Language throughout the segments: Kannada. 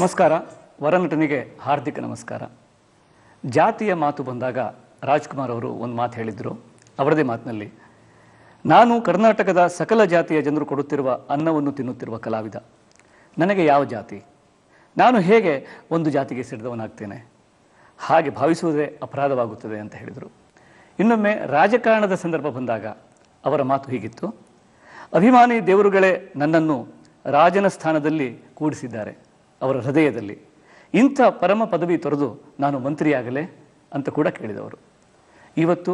ನಮಸ್ಕಾರ. ವರನಟನಿಗೆ ಹಾರ್ದಿಕ ನಮಸ್ಕಾರ. ಜಾತಿಯ ಮಾತು ಬಂದಾಗ ರಾಜ್ಕುಮಾರ್ ಅವರು ಒಂದು ಮಾತು ಹೇಳಿದರು. ಅವರದೇ ಮಾತಿನಲ್ಲಿ, ನಾನು ಕರ್ನಾಟಕದ ಸಕಲ ಜಾತಿಯ ಜನರು ಕೊಡುತ್ತಿರುವ ಅನ್ನವನ್ನು ತಿನ್ನುತ್ತಿರುವ ಕಲಾವಿದ. ನನಗೆ ಯಾವ ಜಾತಿ? ನಾನು ಹೇಗೆ ಒಂದು ಜಾತಿಗೆ ಸೇರಿದವನಾಗ್ತೇನೆ? ಹಾಗೆ ಭಾವಿಸುವುದೇ ಅಪರಾಧವಾಗುತ್ತದೆ ಅಂತ ಹೇಳಿದರು. ಇನ್ನೊಮ್ಮೆ ರಾಜಕಾರಣದ ಸಂದರ್ಭ ಬಂದಾಗ ಅವರ ಮಾತು ಹೀಗಿತ್ತು: ಅಭಿಮಾನಿ ದೇವರುಗಳೇ ನನ್ನನ್ನು ರಾಜನ ಸ್ಥಾನದಲ್ಲಿ ಕೂಡಿಸಿದ್ದಾರೆ ಅವರ ಹೃದಯದಲ್ಲಿ. ಇಂಥ ಪರಮ ಪದವಿ ತೊರೆದು ನಾನು ಮಂತ್ರಿಯಾಗಲೇ ಅಂತ ಕೂಡ ಕೇಳಿದವರು. ಇವತ್ತು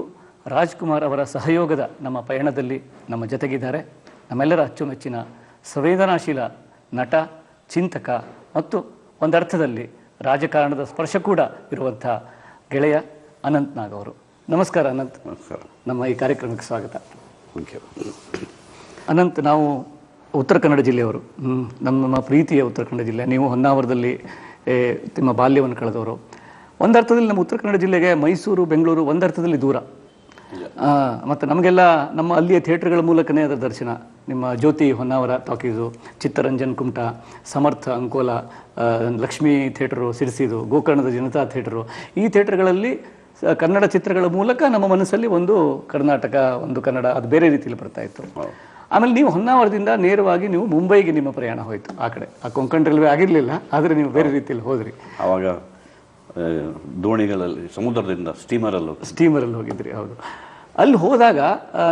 ರಾಜ್ಕುಮಾರ್ ಅವರ ಸಹಯೋಗದ ನಮ್ಮ ಪಯಣದಲ್ಲಿ ನಮ್ಮ ಜೊತೆಗಿದ್ದಾರೆ ನಮ್ಮೆಲ್ಲರ ಅಚ್ಚುಮೆಚ್ಚಿನ ಸಂವೇದನಾಶೀಲ ನಟ, ಚಿಂತಕ ಮತ್ತು ಒಂದರ್ಥದಲ್ಲಿ ರಾಜಕಾರಣದ ಸ್ಪರ್ಶ ಕೂಡ ಇರುವಂಥ ಗೆಳೆಯ ಅನಂತ್ ನಾಗ್ ಅವರು. ನಮಸ್ಕಾರ ಅನಂತ್. ನಮಸ್ಕಾರ. ನಮ್ಮ ಈ ಕಾರ್ಯಕ್ರಮಕ್ಕೆ ಸ್ವಾಗತ. Thank you. ಅನಂತ್, ನಾವು ಉತ್ತರ ಕನ್ನಡ ಜಿಲ್ಲೆಯವರು, ನಮ್ಮ ಪ್ರೀತಿಯ ಉತ್ತರ ಕನ್ನಡ ಜಿಲ್ಲೆ. ನೀವು ಹೊನ್ನಾವರದಲ್ಲಿ ನಿಮ್ಮ ಬಾಲ್ಯವನ್ನು ಕಳೆದವರು. ಒಂದರ್ಥದಲ್ಲಿ ನಮ್ಮ ಉತ್ತರ ಕನ್ನಡ ಜಿಲ್ಲೆಗೆ ಮೈಸೂರು, ಬೆಂಗಳೂರು ಒಂದರ್ಥದಲ್ಲಿ ದೂರ. ಮತ್ತು ನಮಗೆಲ್ಲ ನಮ್ಮ ಅಲ್ಲಿಯ ಥಿಯೇಟ್ರ್ಗಳ ಮೂಲಕನೇ ಅದರ ದರ್ಶನ. ನಿಮ್ಮ ಜ್ಯೋತಿ ಹೊನ್ನಾವರ ಟಾಕೀಸು, ಚಿತ್ತರಂಜನ್ ಕುಮಟ, ಸಮರ್ಥ ಅಂಕೋಲ, ಲಕ್ಷ್ಮೀ ಥಿಯೇಟರು ಸಿರಿಸಿದು, ಗೋಕರ್ಣದ ಜನತಾ ಥಿಯೇಟರು, ಈ ಥಿಯೇಟ್ರ್ಗಳಲ್ಲಿ ಕನ್ನಡ ಚಿತ್ರಗಳ ಮೂಲಕ ನಮ್ಮ ಮನಸ್ಸಲ್ಲಿ ಒಂದು ಕರ್ನಾಟಕ, ಒಂದು ಕನ್ನಡ, ಅದು ಬೇರೆ ರೀತಿಯಲ್ಲಿ ಬರ್ತಾ ಇತ್ತು. ಆಮೇಲೆ ನೀವು ಹೊನ್ನಾವರದಿಂದ ನೇರವಾಗಿ ನೀವು ಮುಂಬೈಗೆ ನಿಮ್ಮ ಪ್ರಯಾಣ ಹೋಯಿತು. ಆ ಕಡೆ ಆ ಕೊಂಕಣ್ ರೈಲ್ವೆ ಆಗಿರಲಿಲ್ಲ, ಆದರೆ ನೀವು ಬೇರೆ ರೀತಿಯಲ್ಲಿ ಹೋದ್ರಿ. ಆವಾಗ ದೋಣಿಗಳಲ್ಲಿ, ಸಮುದ್ರದಿಂದ ಸ್ಟೀಮರಲ್ಲಿ ಹೋಗಿದ್ರಿ. ಹೌದು. ಅಲ್ಲಿ ಹೋದಾಗ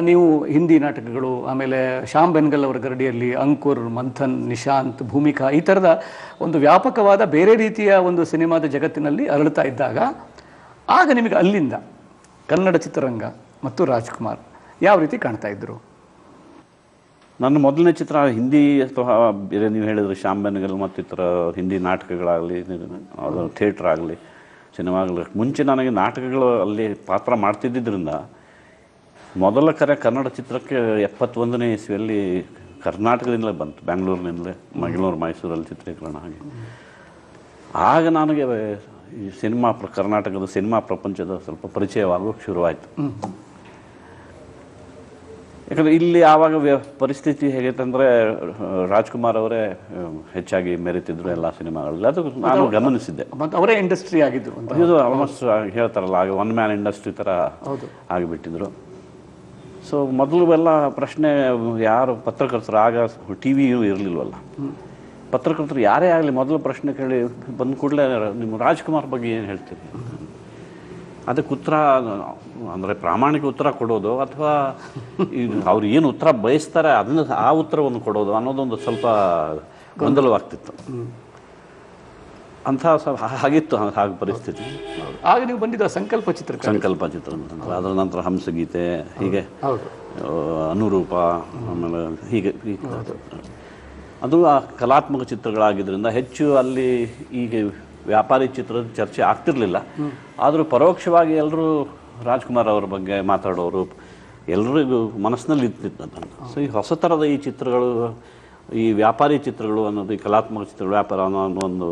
ನೀವು ಹಿಂದಿ ನಾಟಕಗಳು, ಆಮೇಲೆ ಶ್ಯಾಮ್ ಬೆನ್ಗಲ್ ಅವರ ಗರಡಿಯಲ್ಲಿ ಅಂಕುರ್, ಮಂಥನ್, ನಿಶಾಂತ್, ಭೂಮಿಕಾ, ಈ ಥರದ ಒಂದು ವ್ಯಾಪಕವಾದ ಬೇರೆ ರೀತಿಯ ಒಂದು ಸಿನಿಮಾದ ಜಗತ್ತಿನಲ್ಲಿ ಅರಳುತ್ತಾ ಇದ್ದಾಗ, ಆಗ ನಿಮಗೆ ಅಲ್ಲಿಂದ ಕನ್ನಡ ಚಿತ್ರರಂಗ ಮತ್ತು ರಾಜ್ಕುಮಾರ್ ಯಾವ ರೀತಿ ಕಾಣ್ತಾ ಇದ್ರು? ನನ್ನ ಮೊದಲನೇ ಚಿತ್ರ ಹಿಂದಿ ಅಥವಾ ಬೇರೆ ನೀವು ಹೇಳಿದರೆ ಶ್ಯಾಮ್ ಬೆನ್ಗಲ್ ಮತ್ತು ಈ ಥರ ಹಿಂದಿ ನಾಟಕಗಳಾಗಲಿ, ಅದು ಥಿಯೇಟ್ರ್ ಆಗಲಿ, ಸಿನಿಮಾಗಲಿ, ಮುಂಚೆ ನನಗೆ ನಾಟಕಗಳು ಅಲ್ಲಿ ಪಾತ್ರ ಮಾಡ್ತಿದ್ದರಿಂದ ಮೊದಲ ಕನ್ನಡ ಚಿತ್ರಕ್ಕೆ 71ನೇ ಇಸ್ವಿಯಲ್ಲಿ ಕರ್ನಾಟಕದಿಂದಲೇ ಬಂತು, ಬೆಂಗಳೂರಿನಿಂದಲೇ, ಮೈಸೂರಲ್ಲಿ ಚಿತ್ರೀಕರಣ ಆಗಿ. ಆಗ ನನಗೆ ಈ ಕರ್ನಾಟಕದ ಸಿನಿಮಾ ಪ್ರಪಂಚದ ಸ್ವಲ್ಪ ಪರಿಚಯವಾಗೋಕ್ಕೆ ಶುರುವಾಯಿತು. ಯಾಕಂದರೆ ಇಲ್ಲಿ ಆವಾಗ ಪರಿಸ್ಥಿತಿ ಹೇಗಿತ್ತಂದರೆ ರಾಜ್ಕುಮಾರ್ ಅವರೇ ಹೆಚ್ಚಾಗಿ ಮೆರೀತಿದ್ರು ಎಲ್ಲ ಸಿನಿಮಾಗಳಲ್ಲಿ. ಅದು ನಾನು ಗಮನಿಸಿದ್ದೆ. ಮತ್ತು ಅವರೇ ಇಂಡಸ್ಟ್ರಿ ಆಗಿದ್ರು. ಇದು ಆಲ್ಮೋಸ್ಟ್ ಹೇಳ್ತಾರಲ್ಲ, ಆಗ ಒನ್ ಮ್ಯಾನ್ ಇಂಡಸ್ಟ್ರಿ ಥರ ಆಗಿಬಿಟ್ಟಿದ್ರು. ಸೊ ಮೊದಲು ಎಲ್ಲ ಪ್ರಶ್ನೆ, ಯಾರು ಪತ್ರಕರ್ತರು, ಆಗ ಟಿ ವಿಯೂ ಇರಲಿಲ್ವಲ್ಲ, ಪತ್ರಕರ್ತರು ಯಾರೇ ಆಗಲಿ ಮೊದಲು ಪ್ರಶ್ನೆ ಕೇಳಿ ಬಂದ ಕೂಡಲೇ ನಿಮ್ಮ ರಾಜ್ಕುಮಾರ್ ಬಗ್ಗೆ ಏನು ಹೇಳ್ತೀರಿ? ಅದಕ್ಕೆ ಉತ್ತರ ಅಂದರೆ ಪ್ರಾಮಾಣಿಕ ಉತ್ತರ ಕೊಡೋದು, ಅಥವಾ ಅವ್ರು ಏನು ಉತ್ತರ ಬಯಸ್ತಾರೆ ಅದನ್ನು ಆ ಉತ್ತರವನ್ನು ಕೊಡೋದು ಅನ್ನೋದೊಂದು ಸ್ವಲ್ಪ ಗೊಂದಲವಾಗ್ತಿತ್ತು. ಅಂಥ ಹಾಗಿತ್ತು ಹಾಗೆ ಪರಿಸ್ಥಿತಿ. ಆಗ ನೀವು ಬಂದಿದ್ದ ಸಂಕಲ್ಪ ಚಿತ್ರ, ಅದರ ನಂತರ ಹಂಸಗೀತೆ, ಹೀಗೆ ಅನುರೂಪ, ಆಮೇಲೆ ಹೀಗೆ ಅದು ಆ ಕಲಾತ್ಮಕ ಚಿತ್ರಗಳಾಗಿದ್ದರಿಂದ ಹೆಚ್ಚು ಅಲ್ಲಿ ಈಗ ವ್ಯಾಪಾರಿ ಚಿತ್ರದ ಚರ್ಚೆ ಆಗ್ತಿರ್ಲಿಲ್ಲ. ಆದರೂ ಪರೋಕ್ಷವಾಗಿ ಎಲ್ಲರೂ ರಾಜ್ಕುಮಾರ್ ಅವರ ಬಗ್ಗೆ ಮಾತಾಡೋರು, ಎಲ್ಲರಿಗೂ ಮನಸ್ಸಿನಲ್ಲಿ ಇರ್ತಿತ್ತು. ಸೊ ಈ ಹೊಸ ಥರದ ಈ ಚಿತ್ರಗಳು, ಈ ವ್ಯಾಪಾರಿ ಚಿತ್ರಗಳು ಅನ್ನೋದು, ಈ ಕಲಾತ್ಮಕ ಚಿತ್ರಗಳು, ವ್ಯಾಪಾರ ಅನ್ನೋ ಒಂದು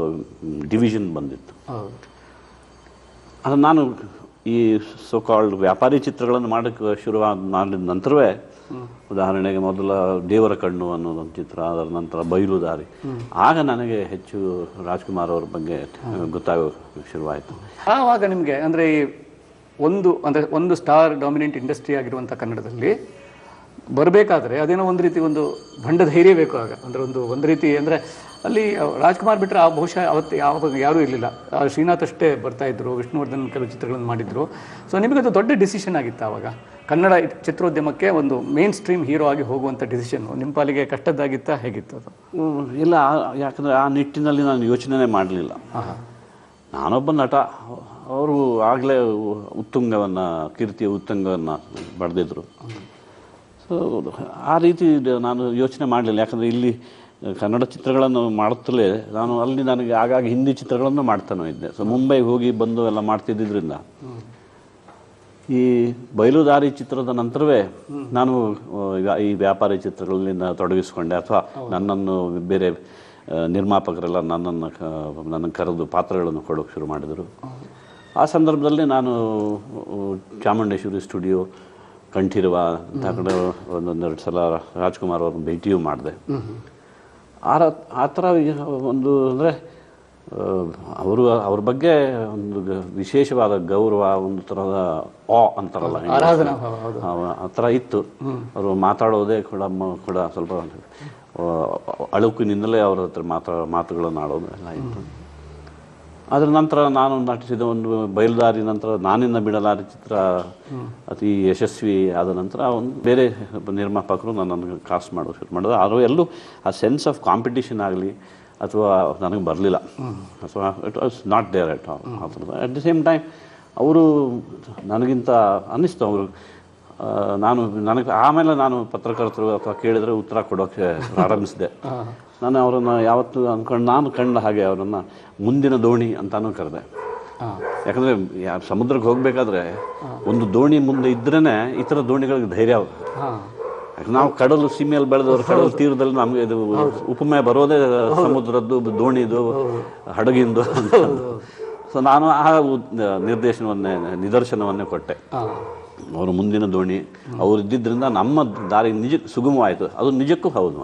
ಡಿವಿಷನ್ ಬಂದಿತ್ತು. ಅದು ನಾನು ಈ ಸೋಕಾಲ್ಡ್ ವ್ಯಾಪಾರಿ ಚಿತ್ರಗಳನ್ನು ಮಾಡೋಕ್ಕೆ ಮಾಡಿದ ನಂತರವೇ, ಉದಾಹರಣೆಗೆ ಮೊದಲ ದೇವರ ಕಣ್ಣು ಅನ್ನೋದೊಂದು ಚಿತ್ರ, ಅದರ ನಂತರ ಬಯಲುದಾರಿ, ಆಗ ನನಗೆ ಹೆಚ್ಚು ರಾಜ್ಕುಮಾರ್ ಅವ್ರ ಬಗ್ಗೆ ಗೊತ್ತಾಗೋಕ್ಕೆ ಶುರುವಾಯಿತು. ಆವಾಗ ನಿಮಗೆ ಅಂದರೆ ಒಂದು ಸ್ಟಾರ್ ಡಾಮಿನೆಂಟ್ ಇಂಡಸ್ಟ್ರಿ ಆಗಿರುವಂಥ ಕನ್ನಡದಲ್ಲಿ ಬರಬೇಕಾದ್ರೆ ಅದೇನೋ ಒಂದು ರೀತಿ ಒಂದು ಭಂಡ ಧೈರ್ಯ ಬೇಕು. ಆಗ ಅಂದರೆ ಒಂದು ರೀತಿ ಅಂದರೆ ಅಲ್ಲಿ ರಾಜ್ಕುಮಾರ್ ಬಿಟ್ಟರೆ ಬಹುಶಃ ಅವತ್ತು ಯಾರೂ ಇರಲಿಲ್ಲ. ಶ್ರೀನಾಥ್ ಅಷ್ಟೇ ಬರ್ತಾಯಿದ್ರು, ವಿಷ್ಣುವರ್ಧನ್ ಕೆಲವು ಚಿತ್ರಗಳನ್ನು ಮಾಡಿದ್ರು. ಸೊ ನಿಮಗದು ದೊಡ್ಡ ಡಿಸಿಷನ್ ಆಗಿತ್ತು ಆವಾಗ, ಕನ್ನಡ ಚಿತ್ರೋದ್ಯಮಕ್ಕೆ ಒಂದು ಮೇನ್ ಸ್ಟ್ರೀಮ್ ಹೀರೋ ಆಗಿ ಹೋಗುವಂಥ ಡಿಸಿಷನ್ನು ನಿಮ್ಮ ಪಾಲಿಗೆ ಕಷ್ಟದ್ದಾಗಿತ್ತಾ, ಹೇಗಿತ್ತು ಅದು? ಇಲ್ಲ, ಯಾಕಂದರೆ ಆ ನಿಟ್ಟಿನಲ್ಲಿ ನಾನು ಯೋಚನೆ ಮಾಡಲಿಲ್ಲ. ನಾನೊಬ್ಬ ನಟ, ಅವರು ಆಗಲೇ ಕೀರ್ತಿಯ ಉತ್ತುಂಗವನ್ನು ಬರೆದಿದ್ರು. ಸೊ ಆ ರೀತಿ ನಾನು ಯೋಚನೆ ಮಾಡಲಿಲ್ಲ. ಯಾಕಂದರೆ ಇಲ್ಲಿ ಕನ್ನಡ ಚಿತ್ರಗಳನ್ನು ಮಾಡುತ್ತಲೇ ನನಗೆ ಆಗಾಗ ಹಿಂದಿ ಚಿತ್ರಗಳನ್ನು ಮಾಡ್ತಾನೂ ಇದ್ದೆ. ಸೊ ಮುಂಬೈಗೆ ಹೋಗಿ ಬಂದು ಎಲ್ಲ ಮಾಡ್ತಿದ್ದರಿಂದ ಈ ಬಯಲುದಾರಿ ಚಿತ್ರದ ನಂತರವೇ ನಾನು ಈ ವ್ಯಾಪಾರಿ ಚಿತ್ರಗಳಲ್ಲಿ ತೊಡಗಿಸ್ಕೊಂಡೆ. ಅಥವಾ ನನ್ನನ್ನು ಬೇರೆ ನಿರ್ಮಾಪಕರೆಲ್ಲ ನನ್ನನ್ನು ಕರೆದು ಪಾತ್ರಗಳನ್ನು ಕೊಡೋಕ್ಕೆ ಶುರು ಮಾಡಿದರು. ಆ ಸಂದರ್ಭದಲ್ಲಿ ನಾನು ಚಾಮುಂಡೇಶ್ವರಿ ಸ್ಟುಡಿಯೋ, ಕಂಠೀರವ ಅಂತ ಕಡೆ ಒಂದೊಂದೆರಡು ಸಲ ರಾಜ್ಕುಮಾರ್ ಅವ್ರನ್ನ ಭೇಟಿಯೂ ಮಾಡಿದೆ. ಆ ಥರ ಒಂದು ಅಂದರೆ ಅವ್ರ ಬಗ್ಗೆ ಒಂದು ವಿಶೇಷವಾದ ಗೌರವ, ಒಂದು ಥರದ ಅಂತಾರಲ್ಲ ಆ ಥರ ಇತ್ತು. ಅವರು ಮಾತಾಡೋದೇ ಕೂಡ ಸ್ವಲ್ಪ ಅಳುಕಿನಿಂದಲೇ ಅವ್ರ ಹತ್ರ ಮಾತುಗಳನ್ನು ಆಡೋದು ಎಲ್ಲ ಇತ್ತು. ಅದರ ನಂತರ ನಾನು ನಟಿಸಿದ ಒಂದು ಬಯಲುದಾರಿ ನಂತರ ನಾನಿನ್ನ ಬಿಡಲಾರಿ ಚಿತ್ರ ಅತಿ ಯಶಸ್ವಿ ಆದ ನಂತರ ಒಂದು ಬೇರೆ ನಿರ್ಮಾಪಕರು ನನ್ನನ್ನು ಕಾಸ್ಟ್ ಮಾಡೋದು ಶುರು ಮಾಡಿದ್ರು. ಆದರೂ ಎಲ್ಲೂ ಆ ಸೆನ್ಸ್ ಆಫ್ ಕಾಂಪಿಟೇಷನ್ ಆಗಲಿ ಅಥವಾ ನನಗೆ ಬರಲಿಲ್ಲ, ಅಥವಾ it was not there at all. ಆ ಥರದ ಅಟ್ ದಿ ಸೇಮ್ ಟೈಮ್ ಅವರು ನನಗಿಂತ ಅನ್ನಿಸ್ತು ಅವರು ಆಮೇಲೆ ನಾನು ಪತ್ರಕರ್ತರು ಅಥವಾ ಕೇಳಿದರೆ ಉತ್ತರ ಕೊಡೋಕ್ಕೆ ಪ್ರಾರಂಭಿಸಿದೆ. ನಾನು ಅವರನ್ನು ಯಾವತ್ತೂ ನಾನು ಕಂಡ ಹಾಗೆ ಅವರನ್ನು ಮುಂದಿನ ದೋಣಿ ಅಂತಾನೂ ಕರೆದೆ. ಯಾಕಂದರೆ ಸಮುದ್ರಕ್ಕೆ ಹೋಗಬೇಕಾದ್ರೆ ಒಂದು ದೋಣಿ ಮುಂದೆ ಇದ್ರೇ ಇತರ ದೋಣಿಗಳಿಗೆ ಧೈರ್ಯ. ಯಾಕಂದ್ರೆ ನಾವು ಕಡಲು ಸೀಮೆಯಲ್ಲಿ ಬೆಳೆದವರು, ಕಡಲು ತೀರದಲ್ಲಿ ನಮಗೆ ಇದು ಉಪಮೆ ಬರೋದೇ ಸಮುದ್ರದ್ದು, ದೋಣಿದು, ಹಡಗಿಂದು. ಸೊ ನಾನು ಆ ನಿದರ್ಶನವನ್ನೇ ಕೊಟ್ಟೆ. ಅವರು ಮುಂದಿನ ದೋಣಿ ಅವರು ಇದ್ದಿದ್ದರಿಂದ ನಮ್ಮ ದಾರಿ ಸುಗಮವಾಯಿತು. ಅದು ನಿಜಕ್ಕೂ ಹೌದು.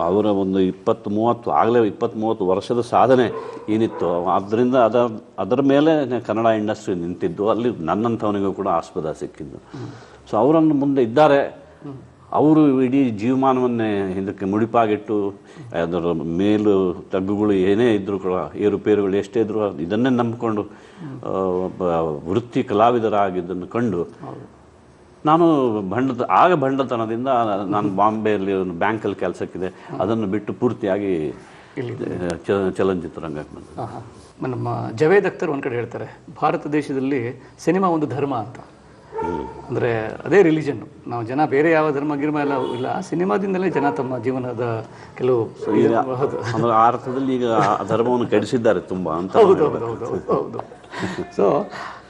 ಅವರ ಒಂದು 20-30 ವರ್ಷದ ಸಾಧನೆ ಏನಿತ್ತು, ಆದ್ದರಿಂದ ಅದರ ಮೇಲೆ ಕನ್ನಡ ಇಂಡಸ್ಟ್ರಿ ನಿಂತಿದ್ದು, ಅಲ್ಲಿ ನನ್ನಂಥವನಿಗೂ ಕೂಡ ಆಸ್ಪದ ಸಿಕ್ಕಿದ್ದು. ಸೊ ಅವರನ್ನು ಮುಂದೆ ಇದ್ದಾರೆ. ಅವರು ಇಡೀ ಜೀವಮಾನವನ್ನೇ ಇದಕ್ಕೆ ಮುಡಿಪಾಗಿಟ್ಟು ಅದರ ಮೇಲು ತಗ್ಗುಗಳು ಏನೇ ಇದ್ದರೂ ಕೂಡ, ಏರುಪೇರುಗಳು ಎಷ್ಟೇ ಇದ್ದರೂ ಇದನ್ನೇ ನಂಬಿಕೊಂಡು ವೃತ್ತಿ ಕಲಾವಿದರಾಗಿದ್ದನ್ನು ಕಂಡು ನಾನು ಭಂಡತನದಿಂದ ನಾನು ಬಾಂಬೆಯಲ್ಲಿ ಒಂದು ಬ್ಯಾಂಕಲ್ಲಿ ಕೆಲಸಕ್ಕಿದೆ, ಅದನ್ನು ಬಿಟ್ಟು ಪೂರ್ತಿಯಾಗಿ ಚಲನಚಿತ್ರರಂಗಕ್ಕೆ ಬಂದೆ. ನಮ್ಮ ಜವೇದ್ ಅಖ್ತರ್ ಒಂದು ಕಡೆ ಹೇಳ್ತಾರೆ, ಭಾರತ ದೇಶದಲ್ಲಿ ಸಿನಿಮಾ ಒಂದು ಧರ್ಮ ಅಂತ. ಅಂದರೆ ಅದೇ ರಿಲಿಜನ್. ನಾವು ಜನ ಬೇರೆ ಯಾವ ಧರ್ಮ ಗಿರ್ಮ ಎಲ್ಲ ಇಲ್ಲ, ಸಿನಿಮಾದಿಂದಲೇ ಜನ ತಮ್ಮ ಜೀವನದ ಕೆಲವು ಅಂದರೆ ಆ ಅರ್ಥದಲ್ಲಿ ಈಗ ಧರ್ಮವನ್ನು ಕೆಡಿಸಿದ್ದಾರೆ ತುಂಬ ಅಂತ. ಹೌದು. ಸೊ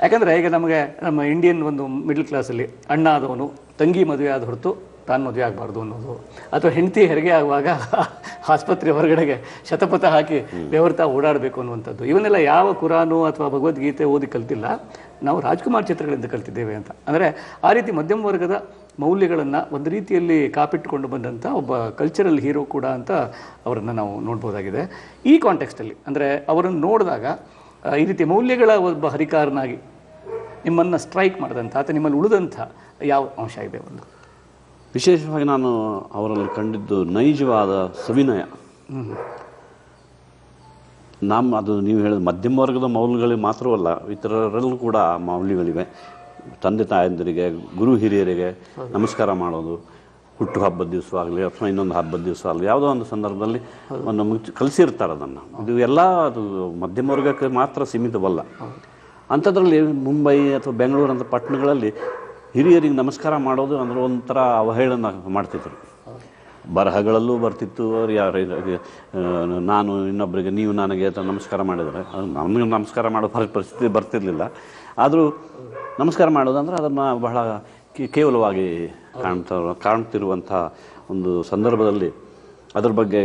ಯಾಕಂದರೆ ಈಗ ನಮ್ಮ ಇಂಡಿಯನ್ ಒಂದು ಮಿಡ್ಲ್ ಕ್ಲಾಸಲ್ಲಿ ಅಣ್ಣ ಆದವನು ತಂಗಿ ಮದುವೆ ಆದ ಹೊರತು ತಾನು ಮದುವೆ ಆಗಬಾರ್ದು ಅನ್ನೋದು, ಅಥವಾ ಹೆಂಡತಿ ಹೆರಿಗೆ ಆಗುವಾಗ ಆಸ್ಪತ್ರೆ ಹೊರಗಡೆಗೆ ಶತಪಥ ಹಾಕಿ ಬೆವರ್ತಾ ಓಡಾಡಬೇಕು ಅನ್ನುವಂಥದ್ದು, ಇವನ್ನೆಲ್ಲ ಯಾವ ಕುರಾನು ಅಥವಾ ಭಗವದ್ಗೀತೆ ಓದಿ ಕಲ್ತಿಲ್ಲ, ನಾವು ರಾಜ್ಕುಮಾರ್ ಚಿತ್ರಗಳಿಂದ ಕಲ್ತಿದ್ದೇವೆ ಅಂತ. ಅಂದರೆ ಆ ರೀತಿ ಮಧ್ಯಮ ವರ್ಗದ ಮೌಲ್ಯಗಳನ್ನು ಒಂದು ರೀತಿಯಲ್ಲಿ ಕಾಪಿಟ್ಟುಕೊಂಡು ಬಂದಂಥ ಒಬ್ಬ ಕಲ್ಚರಲ್ ಹೀರೋ ಕೂಡ ಅಂತ ಅವರನ್ನು ನಾವು ನೋಡ್ಬೋದಾಗಿದೆ. ಈ ಕಾಂಟೆಕ್ಸ್ಟಲ್ಲಿ ಅಂದರೆ ಅವರನ್ನು ನೋಡಿದಾಗ ಈ ರೀತಿ ಮೌಲ್ಯಗಳ ಒಬ್ಬ ಹರಿಕಾರನಾಗಿ ನಿಮ್ಮನ್ನು ಸ್ಟ್ರೈಕ್ ಮಾಡಿದಂಥ ಅಥವಾ ನಿಮ್ಮಲ್ಲಿ ಉಳಿದಂಥ ಯಾವ ಅಂಶ ಇದೆ? ಒಂದು ವಿಶೇಷವಾಗಿ ನಾನು ಅವರಲ್ಲಿ ಕಂಡಿದ್ದು ನೈಜವಾದ ಸವಿನಯ. ಅದು ನೀವು ಹೇಳಿದ ಮಧ್ಯಮ ವರ್ಗದ ಮೌಲ್ಯಗಳಿಗೆ ಮಾತ್ರವಲ್ಲ, ಇತರರಲ್ಲೂ ಕೂಡ ಮೌಲ್ಯಗಳಿವೆ. ತಂದೆ ತಾಯಂದಿರಿಗೆ, ಗುರು ಹಿರಿಯರಿಗೆ ನಮಸ್ಕಾರ ಮಾಡೋದು, ಹುಟ್ಟು ಹಬ್ಬದ ದಿವಸ ಆಗಲಿ ಅಥವಾ ಇನ್ನೊಂದು ಹಬ್ಬದ ದಿವಸ ಆಗಲಿ, ಯಾವುದೋ ಒಂದು ಸಂದರ್ಭದಲ್ಲಿ ನಮಗೆ ಕಲಿಸಿರ್ತಾರೆ ಅದನ್ನು. ಇದು ಎಲ್ಲ ಅದು ಮಧ್ಯಮ ವರ್ಗಕ್ಕೆ ಮಾತ್ರ ಸೀಮಿತವಲ್ಲ. ಅಂಥದ್ರಲ್ಲಿ ಮುಂಬೈ ಅಥವಾ ಬೆಂಗಳೂರು ಅಂತ ಪಟ್ಟಣಗಳಲ್ಲಿ ಹಿರಿಯರಿಗೆ ನಮಸ್ಕಾರ ಮಾಡೋದು ಅಂದರೆ ಒಂಥರ ಅವಹೇಳನ ಮಾಡ್ತಿದ್ರು. ಬರಹಗಳಲ್ಲೂ ಬರ್ತಿತ್ತು. ನಾನು ಇನ್ನೊಬ್ಬರಿಗೆ ನೀವು ನನಗೆ ಅಂತ ನಮಸ್ಕಾರ ಮಾಡಿದರೆ ನಮಗೆ ನಮಸ್ಕಾರ ಮಾಡೋ ಪರಿಸ್ಥಿತಿ ಬರ್ತಿರ್ಲಿಲ್ಲ. ಆದರೂ ನಮಸ್ಕಾರ ಮಾಡೋದಂದ್ರೆ ಅದನ್ನು ಬಹಳ ಕೇವಲವಾಗಿ ಕಾಣ್ತಿರುವಂಥ ಒಂದು ಸಂದರ್ಭದಲ್ಲಿ ಅದ್ರ ಬಗ್ಗೆ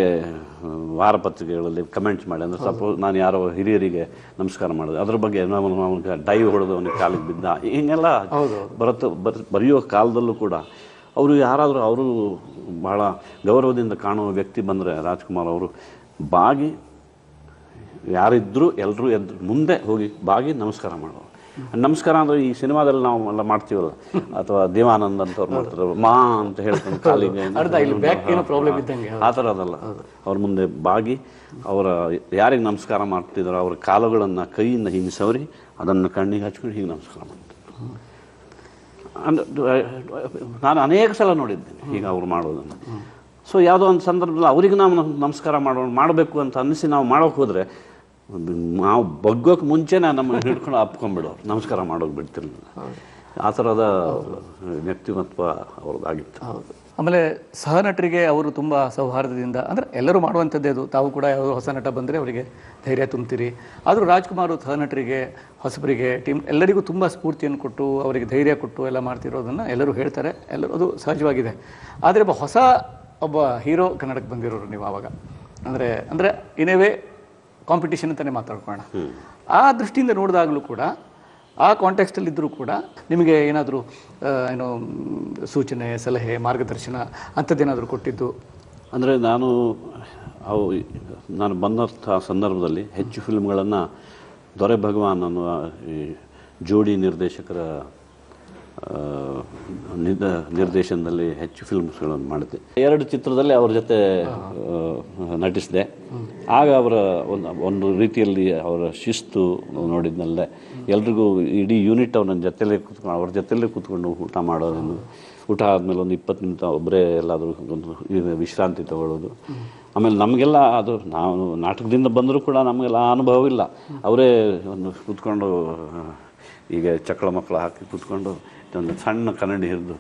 ವಾರಪತ್ರಿಕೆಗಳಲ್ಲಿ ಕಮೆಂಟ್ಸ್ ಮಾಡಿ, ಅಂದರೆ ಸಪೋಸ್ ನಾನು ಯಾರೋ ಹಿರಿಯರಿಗೆ ನಮಸ್ಕಾರ ಮಾಡೋದು, ಅದ್ರ ಬಗ್ಗೆ ಅವನಿಗೆ ಡೈವ್ ಹೊಡೆದು ಅವನಿಗೆ ಕಾಲಿಗೆ ಬಿದ್ದ, ಹಿಂಗೆಲ್ಲ ಬರೆಯೋ ಕಾಲದಲ್ಲೂ ಕೂಡ ಅವರು ಯಾರಾದರೂ ಅವರು ಬಹಳ ಗೌರವದಿಂದ ಕಾಣುವ ವ್ಯಕ್ತಿ ಬಂದರೆ ರಾಜ್ಕುಮಾರ್ ಅವರು ಬಾಗಿ ಯಾರಿದ್ದರೂ ಎಲ್ಲರೂ ಮುಂದೆ ಹೋಗಿ ಬಾಗಿ ನಮಸ್ಕಾರ ಮಾಡೋರು. ನಮಸ್ಕಾರ ಅಂದರೆ ಈ ಸಿನಿಮಾದಲ್ಲಿ ನಾವು ಎಲ್ಲ ಮಾಡ್ತೀವಲ್ಲ, ಅಥವಾ ದೇವಾನಂದ್ ಅಂತವ್ರು ಮಾಡ್ತಾರೆ, ಮಾ ಅಂತ ಹೇಳ್ಕೊಂಡು ಕಾಲಿಗೆ ಆ ಥರ ಅದಲ್ಲ. ಅವ್ರ ಮುಂದೆ ಬಾಗಿ ಅವರ ಯಾರಿಗೆ ನಮಸ್ಕಾರ ಮಾಡ್ತಿದ್ದಾರೋ ಅವ್ರ ಕಾಲುಗಳನ್ನು ಕೈಯಿಂದ ಹಿಂಗೆ ಸವರಿ ಅದನ್ನು ಕಣ್ಣಿಗೆ ಹಚ್ಕೊಂಡು ಹೀಗೆ ನಮಸ್ಕಾರ ಮಾಡ್ತಾರೆ. ನಾನು ಅನೇಕ ಸಲ ನೋಡಿದ್ದೇನೆ ಈಗ ಅವ್ರು ಮಾಡೋದನ್ನು. ಸೊ ಯಾವುದೋ ಒಂದು ಸಂದರ್ಭದಲ್ಲಿ ಅವರಿಗೆ ನಾವು ನಮಸ್ಕಾರ ಮಾಡಬೇಕು ಅಂತ ಅನ್ನಿಸಿ ನಾವು ಮಾಡೋಕೆ ಹೋದರೆ ನಾವು ಬಗ್ಗೋಕೆ ಮುಂಚೆನೇ ನಮ್ಮನ್ನು ಹಿಡ್ಕೊಂಡು ಅಪ್ಕೊಂಡ್ಬಿಡೋರು, ನಮಸ್ಕಾರ ಮಾಡೋಕೆ ಬಿಡ್ತಿರ್ಲಿಲ್ಲ. ಆ ಥರದ ವ್ಯಕ್ತಿಮತ್ವ ಅವ್ರದ್ದಾಗಿತ್ತು. ಆಮೇಲೆ ಸಹನಟರಿಗೆ ಅವರು ತುಂಬ ಸೌಹಾರ್ದದಿಂದ, ಅಂದರೆ ಎಲ್ಲರೂ ಮಾಡುವಂಥದ್ದೇ ಅದು. ತಾವು ಕೂಡ ಯಾವುದೋ ಹೊಸ ನಟ ಬಂದರೆ ಅವರಿಗೆ ಧೈರ್ಯ ತುಂಬ್ತೀರಿ. ಆದರೂ ರಾಜ್ಕುಮಾರ್ ಸಹನಟರಿಗೆ, ಹೊಸಬರಿಗೆ, ಟೀಮ್ ಎಲ್ಲರಿಗೂ ತುಂಬ ಸ್ಫೂರ್ತಿಯನ್ನು ಕೊಟ್ಟು ಅವರಿಗೆ ಧೈರ್ಯ ಕೊಟ್ಟು ಎಲ್ಲ ಮಾಡ್ತಿರೋದನ್ನು ಎಲ್ಲರೂ ಹೇಳ್ತಾರೆ. ಎಲ್ಲರೂ ಅದು ಸಹಜವಾಗಿದೆ. ಆದರೆ ಒಬ್ಬ ಹೀರೋ ಕನ್ನಡಕ್ಕೆ ಬಂದಿರೋರು ನೀವು ಆವಾಗ, ಅಂದರೆ ಇನ್ನೇವೇ ಕಾಂಪಿಟೇಷನ್ ಅಂತಲೇ ಮಾತಾಡ್ಕೊಳ್ಳೋಣ. ಆ ದೃಷ್ಟಿಯಿಂದ ನೋಡಿದಾಗಲೂ ಕೂಡ, ಆ ಕಾಂಟೆಕ್ಸ್ಟಲ್ಲಿದ್ದರೂ ಕೂಡ ನಿಮಗೆ ಏನಾದರೂ ಸೂಚನೆ, ಸಲಹೆ, ಮಾರ್ಗದರ್ಶನ ಅಂಥದ್ದೇನಾದರೂ ಕೊಟ್ಟಿದ್ದು? ಅಂದರೆ ನಾನು ಅವು ನಾನು ಬಂದಂಥ ಸಂದರ್ಭದಲ್ಲಿ ಹೆಚ್ಚು ಫಿಲ್ಮ್ಗಳನ್ನು ದೊರೆ ಭಗವಾನ್ ಅನ್ನುವ ಈ ಜೋಡಿ ನಿರ್ದೇಶಕರ ನಿರ್ದೇಶನದಲ್ಲಿ ಹೆಚ್ಚು ಫಿಲ್ಮ್ಸ್ಗಳನ್ನು ಮಾಡಿದೆ. 2 ಚಿತ್ರದಲ್ಲಿ ಅವ್ರ ಜೊತೆ ನಟಿಸಿದೆ. ಆಗ ಅವರ ಒಂದು ರೀತಿಯಲ್ಲಿ ಅವರ ಶಿಸ್ತು ನೋಡಿದ್ನಲ್ಲೇ ಎಲ್ರಿಗೂ ಇಡೀ ಯೂನಿಟ್ ಅವ್ರ ನನ್ನ ಜೊತೆಲೇ ಕೂತ್ಕೊಂಡು ಅವ್ರ ಜೊತೆಲೇ ಕೂತ್ಕೊಂಡು ಊಟ ಮಾಡೋದೇನು, ಊಟ ಆದಮೇಲೆ ಒಂದು 20 ನಿಮಿಷ ಒಬ್ಬರೇ ಎಲ್ಲಾದರೂ ಒಂದು ವಿಶ್ರಾಂತಿ ತಗೊಳ್ಳೋದು. ಆಮೇಲೆ ನಮಗೆಲ್ಲ ಅದು ನಾವು ನಾಟಕದಿಂದ ಬಂದರೂ ಕೂಡ ನಮಗೆಲ್ಲ ಅನುಭವ ಇಲ್ಲ. ಅವರೇ ಒಂದು ಕೂತ್ಕೊಂಡು ಈಗ ಚಕ್ಕಳ ಮಕ್ಕಳು ಹಾಕಿ ಕೂತ್ಕೊಂಡು ಒಂದು ಸಣ್ಣ ಕನ್ನಡಿ ಹಿಡಿದು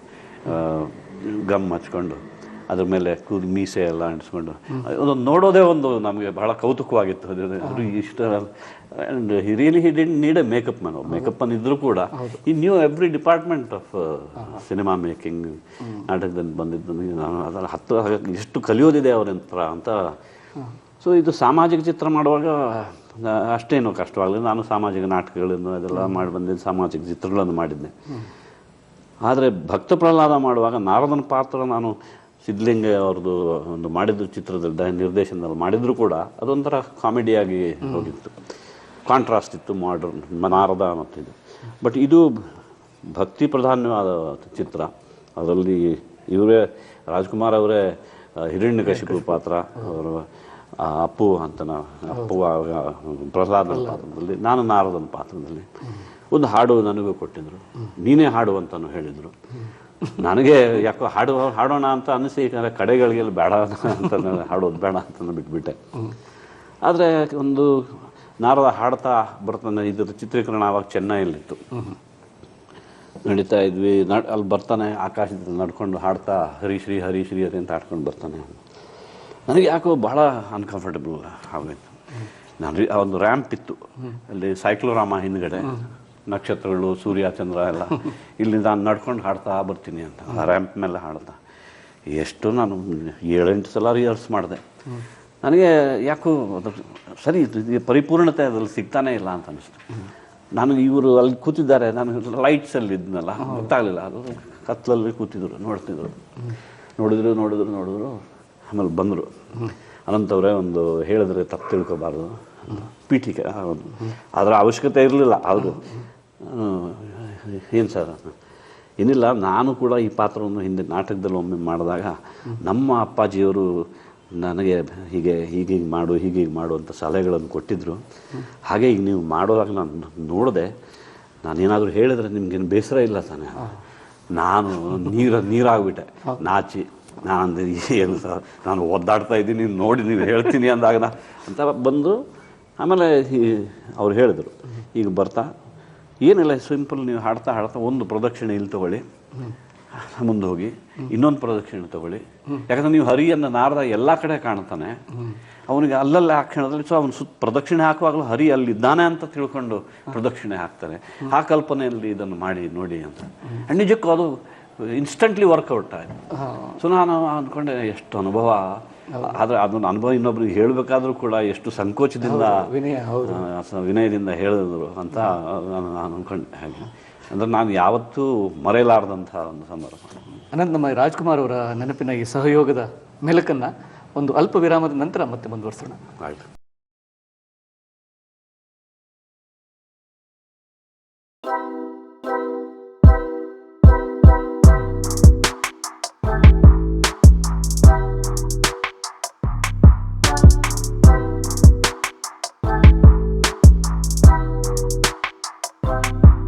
ಗಮ್ ಹಚ್ಕೊಂಡು ಅದ್ರ ಮೇಲೆ ಮೀಸೆ ಎಲ್ಲ ಅಂಟಿಸ್ಕೊಂಡು ಅದೊಂದು ನೋಡೋದೇ ಒಂದು ನಮಗೆ ಬಹಳ ಕೌತುಕವಾಗಿತ್ತು. ಅದು ಇಷ್ಟ and really he didn't need A makeup man. Makeup ಅನ್ನು ಇದ್ದರೂ ಕೂಡ ಈ new every department of cinema making. ನಾಟಕದಲ್ಲಿ ಬಂದಿದ್ದು ನಾನು ಅದರ ಎಷ್ಟು ಕಲಿಯೋದಿದೆ ಅವರಂತರ ಅಂತ. ಸೊ ಇದು ಸಾಮಾಜಿಕ ಚಿತ್ರ ಮಾಡುವಾಗ ಅಷ್ಟೇನು ಕಷ್ಟವಾಗಲಿಲ್ಲ. ನಾನು ಸಾಮಾಜಿಕ ನಾಟಕಗಳನ್ನು ಅದೆಲ್ಲ ಮಾಡಿ ಬಂದಿದ್ದೆ, ಸಾಮಾಜಿಕ ಚಿತ್ರಗಳನ್ನು ಮಾಡಿದ್ದೆ. ಆದರೆ ಭಕ್ತ ಪ್ರಹ್ಲಾದ ಮಾಡುವಾಗ ನಾರದನ ಪಾತ್ರ ನಾನು ಸಿದ್ಧಲಿಂಗ ಅವ್ರದ್ದು ಒಂದು ಮಾಡಿದ್ದು ಚಿತ್ರದಲ್ಲಿ ನಿರ್ದೇಶನದಲ್ಲಿ ಮಾಡಿದರೂ ಕೂಡ ಅದೊಂಥರ ಕಾಮಿಡಿಯಾಗಿ ಹೋಗಿತ್ತು, ಕಾಂಟ್ರಾಸ್ಟ್ ಇತ್ತು ಮಾಡರ್ನ್ ನಾರದ ಮತ್ತು ಇದು. ಬಟ್ ಇದು ಭಕ್ತಿ ಪ್ರಧಾನವಾದ ಚಿತ್ರ. ಅದರಲ್ಲಿ ಇವರೇ ರಾಜ್ಕುಮಾರ್ ಅವರೇ ಹಿರಣ್ಯಕಶಿಪು ಪಾತ್ರ, ಅವರು ಅಪ್ಪು ಅಂತನ ಅಪ್ಪು ಪ್ರಹ್ಲಾದನ ಪಾತ್ರದಲ್ಲಿ, ನಾನು ನಾರದನ ಪಾತ್ರದಲ್ಲಿ. ಒಂದು ಹಾಡು ನನಗೂ ಕೊಟ್ಟಿದ್ದರು, ನೀನೇ ಹಾಡು ಅಂತಲೂ ಹೇಳಿದರು. ನನಗೆ ಯಾಕೋ ಹಾಡೋಣ ಅಂತ ಅನ್ನಿಸಿ ಕಡೆಗಳಿಗೆಲ್ಲ ಬೇಡ ಅಂತ ಹಾಡೋದು ಬೇಡ ಅಂತ ಬಿಟ್ಬಿಟ್ಟೆ. ಆದರೆ ಒಂದು ನಾರದ ಹಾಡ್ತಾ ಬರ್ತಾನೆ. ಇದ್ರ ಚಿತ್ರೀಕರಣ ಆವಾಗ ಚೆನ್ನೈಯಲ್ಲಿತ್ತು, ನಡೀತಾ ಇದ್ವಿ. ಅಲ್ಲಿ ಬರ್ತಾನೆ, ಆಕಾಶದಲ್ಲಿ ನಡ್ಕೊಂಡು ಹಾಡ್ತಾ ಹರಿಶ್ರೀ ಹರಿಶ್ರೀ ಹರಿ ಅಂತ ಹಾಡ್ಕೊಂಡು ಬರ್ತಾನೆ. ನನಗೆ ಯಾಕೋ ಭಾಳ ಅನ್ಕಂಫರ್ಟಬಲ್ ಆಗೋಯ್ತು. ನಾನು ಒಂದು ರ್ಯಾಂಪ್ ಇತ್ತು ಅಲ್ಲಿ, ಸೈಕ್ಲೋರಾಮ ಹಿಂದ್ಗಡೆ ನಕ್ಷತ್ರಗಳು, ಸೂರ್ಯ, ಚಂದ್ರ ಎಲ್ಲ, ಇಲ್ಲಿ ನಾನು ನಡ್ಕೊಂಡು ಹಾಡ್ತಾ ಬರ್ತೀನಿ ಅಂತ ಆ ರ್ಯಾಂಪ್ ಮೇಲೆ ಹಾಡ್ತಾ ಎಷ್ಟು ನಾನು 7-8 ಸಲ ರಿಹರ್ಸ್ ಮಾಡಿದೆ. ನನಗೆ ಯಾಕೋ ಅದ್ರ ಸರಿ ಪರಿಪೂರ್ಣತೆ ಅದ್ರಲ್ಲಿ ಸಿಗ್ತಾನೇ ಇಲ್ಲ ಅಂತ ಅನಿಸ್ತು. ನಾನು ಇವರು ಅಲ್ಲಿ ಕೂತಿದ್ದಾರೆ, ನಾನು ಲೈಟ್ಸಲ್ಲಿ ಇದ್ನಲ್ಲ, ಗೊತ್ತಾಗಲಿಲ್ಲ. ಅದು ಕತ್ತಲಲ್ಲಿ ಕೂತಿದ್ರು, ನೋಡಿದ್ರು. ಆಮೇಲೆ ಬಂದರು ಅನಂತವರೇ, ಒಂದು ಹೇಳಿದ್ರೆ ತಪ್ಪು ತಿಳ್ಕೊಬಾರ್ದು, ಪೀಠಿಕೆ ಅದರ ಅವಶ್ಯಕತೆ ಇರಲಿಲ್ಲ. ಅವರು ಏನು ಸರ್, ಏನಿಲ್ಲ, ನಾನು ಕೂಡ ಈ ಪಾತ್ರವನ್ನು ಹಿಂದೆ ನಾಟಕದಲ್ಲಿ ಒಮ್ಮೆ ಮಾಡಿದಾಗ ನಮ್ಮ ಅಪ್ಪಾಜಿಯವರು ನನಗೆ ಹೀಗೆ ಮಾಡು ಅಂತ ಸಲಹೆಗಳನ್ನು ಕೊಟ್ಟಿದ್ದರು. ಹಾಗೆ ಈಗ ನೀವು ಮಾಡೋವಾಗ ನಾನು ನೋಡಿದೆ, ನಾನೇನಾದರೂ ಹೇಳಿದ್ರೆ ನಿಮ್ಗೇನು ಬೇಸರ ಇಲ್ಲ ತಾನೆ. ನಾನು ನೀರಾಗ್ಬಿಟ್ಟೆ ನಾಚಿ. ನಾನು ಏನು ಸರ್, ನಾನು ಒದ್ದಾಡ್ತಾ ಇದ್ದೀನಿ, ನೋಡಿ ನೀವು ಹೇಳ್ತೀನಿ ಅಂದಾಗ ಅಂತ ಬಂದು. ಆಮೇಲೆ ಅವ್ರು ಹೇಳಿದರು, ಈಗ ಬರ್ತಾ ಏನಿಲ್ಲ, ಸಿಂಪಲ್ ನೀವು ಹಾಡ್ತಾ ಒಂದು ಪ್ರದಕ್ಷಿಣೆ ಇಲ್ಲಿ ತೊಗೊಳ್ಳಿ, ಮುಂದೆ ಹೋಗಿ ಇನ್ನೊಂದು ಪ್ರದಕ್ಷಿಣೆ ತೊಗೊಳ್ಳಿ. ಯಾಕಂದರೆ ನೀವು ಹರಿಯನ್ನು ನಾರದ ಎಲ್ಲ ಕಡೆ ಕಾಣ್ತಾನೆ, ಅವನಿಗೆ ಅಲ್ಲಲ್ಲೇ ಆ ಕ್ಷಣದಲ್ಲಿ. ಸೊ ಅವನು ಪ್ರದಕ್ಷಿಣೆ ಹಾಕುವಾಗಲೂ ಹರಿ ಅಲ್ಲಿದ್ದಾನೆ ಅಂತ ತಿಳ್ಕೊಂಡು ಪ್ರದಕ್ಷಿಣೆ ಹಾಕ್ತಾರೆ. ಆ ಕಲ್ಪನೆಯಲ್ಲಿ ಇದನ್ನು ಮಾಡಿ ನೋಡಿ ಅಂತ. ಆ್ಯಂಡ್ ನಿಜಕ್ಕೂ ಅದು ಇನ್ಸ್ಟಂಟ್ಲಿ ವರ್ಕೌಟ್ ಆಯಿತು. ಸೊ ನಾನು ಅಂದ್ಕೊಂಡೆ ಎಷ್ಟು ಅನುಭವ. ಆದರೆ ಅದನ್ನು ಅನುಭವ ಇನ್ನೊಬ್ರಿಗೆ ಹೇಳಬೇಕಾದ್ರೂ ಕೂಡ ಎಷ್ಟು ಸಂಕೋಚದಿಂದ ವಿನಯದಿಂದ ಹೇಳಿದ್ರು ಅಂತ ನಾನು ಅಂದ್ಕೊಂಡೆ. ಹಾಗೆ ಅಂದರೆ ನಾನು ಯಾವತ್ತೂ ಮರೆಯಲಾರದಂಥ ಒಂದು ಸಂದರ್ಭ. ಅನಂತ್, ನಮ್ಮ ರಾಜ್ಕುಮಾರ್ ಅವರ ನೆನಪಿನ ಈ ಸಹಯೋಗದ ಮೆಲಕನ್ನು ಒಂದು ಅಲ್ಪ ವಿರಾಮದ ನಂತರ ಮತ್ತೆ ಮುಂದುವರಿಸೋಣ. ಆಯಿತು.